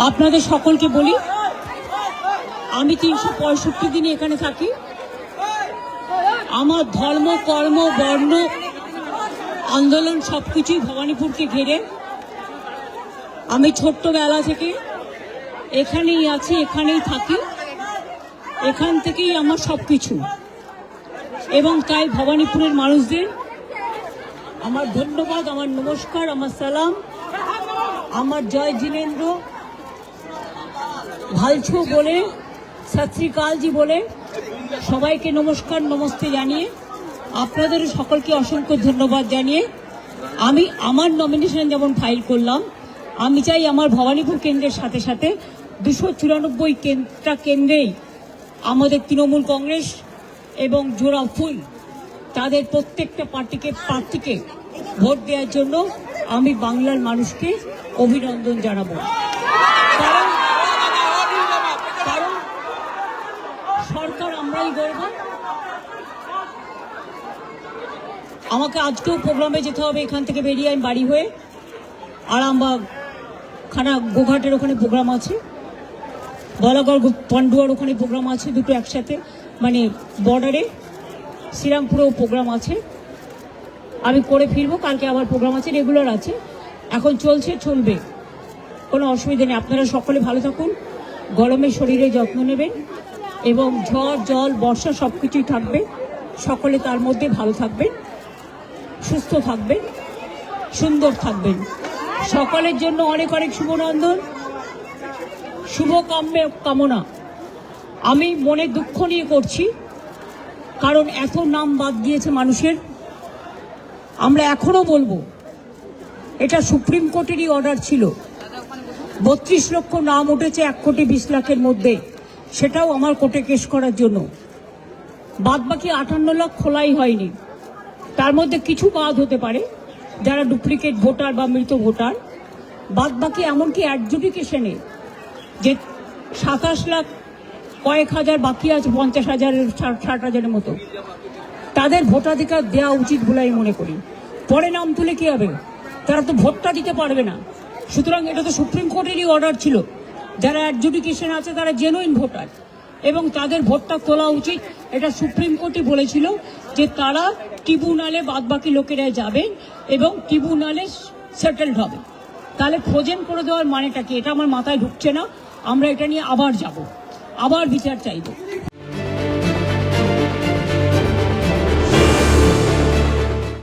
আপনাদের সকলকে বলি, আমি 365 দিন এখানে থাকি। আমার ধর্ম, কর্ম, বর্ণ, আন্দোলন সবকিছুই ভবানীপুরকে ঘিরে। আমি ছোট্টবেলা থেকে এখানেই আছি, এখানেই থাকি, এখান থেকেই আমার সবকিছু। এবং তাই ভবানীপুরের মানুষদের আমার ধন্যবাদ, আমার নমস্কার, আমার সালাম, আমার জয় জিনেন্দ্র ভালছো বলে, সত শ্রী আকালজি বলে সবাইকে নমস্কার নমস্তে জানিয়ে আপনাদের সকলকে অসংখ্য ধন্যবাদ জানিয়ে আমি আমার নমিনেশন যেমন ফাইল করলাম, আমি চাই আমার ভবানীপুর কেন্দ্রের সাথে সাথে 294টা কেন্দ্রেই আমাদের তৃণমূল কংগ্রেস এবং জোড়া ফুল তাদের প্রত্যেকটা প্রার্থীকে ভোট দেওয়ার জন্য আমি বাংলার মানুষকে অভিনন্দন জানাবো। কারণ সরকার আমরাই গড়ব। আমাকে আজকেও প্রোগ্রামে যেতে হবে, এখান থেকে বেরিয়ে আমি বাড়ি হয়ে আরামবাগ গোঘাটের ওখানে প্রোগ্রাম আছে, বলাগড় পান্ডুয়ার ওখানে প্রোগ্রাম আছে, দুটো একসাথে, মানে বর্ডারে শ্রীরামপুরেও প্রোগ্রাম আছে। আমি করে ফিরবো, কালকে আবার প্রোগ্রাম আছে, রেগুলার আছে, এখন চলছে, চলবে, কোনো অসুবিধা নেই। আপনারা সকলে ভালো থাকুন, গরমে শরীরে যত্ন নেবেন এবং ঝড় জল বর্ষা সব কিছুই থাকবে, সকলে তার মধ্যে ভালো থাকবেন, সুস্থ থাকবেন, সুন্দর থাকবেন। সকলের জন্য অনেক অনেক শুভনন্দন, শুভ কামনা। আমি মনে দুঃখ নিয়ে করছি, কারণ এত নাম বাদ দিয়েছে মানুষের। আমরা এখনো বলবো, এটা সুপ্রিম কোর্টেরই অর্ডার ছিল। 32 লক্ষ নাম উঠেছে 1,20,00,000-এর মধ্যে, সেটাও আমার কোর্টে কেস করার জন্য। বাদ বাকি 58 লাখ খোলাই হয়নি, তার মধ্যে কিছু বাদ হতে পারে যারা ডুপ্লিকেট ভোটার বা মৃত ভোটার। বাদ বাকি এমনকি অ্যাডজুডিকেশনে যে 27 লাখ কয়েক হাজার বাকি আছে, 50,000-এর 60,000-এর মতো, তাদের ভোটাধিকার দেওয়া উচিত বলে আমি মনে করি। পরে নাম তুলে কি হবে, তারা তো ভোটটা দিতে পারবে না। সুতরাং এটা তো সুপ্রিম কোর্টেরই অর্ডার ছিল, যারা অ্যাডজুডিকেশন আছে তারা জেনুইন ভোটার এবং তাদের ভোটটা তোলা উচিত। এটা সুপ্রিম কোর্টই বলেছিল যে তারা ট্রিব্যুনালে বাদ বাকি লোকেরা যাবেন এবং ট্রিব্যুনালে সেটেলড হবে। তাহলে ফ্রোজেন করে দেওয়ার মানেটা কি, এটা আমার মাথায় ঢুকছে না। আমরা এটা নিয়ে আবার যাব, আবার বিচার চাইব।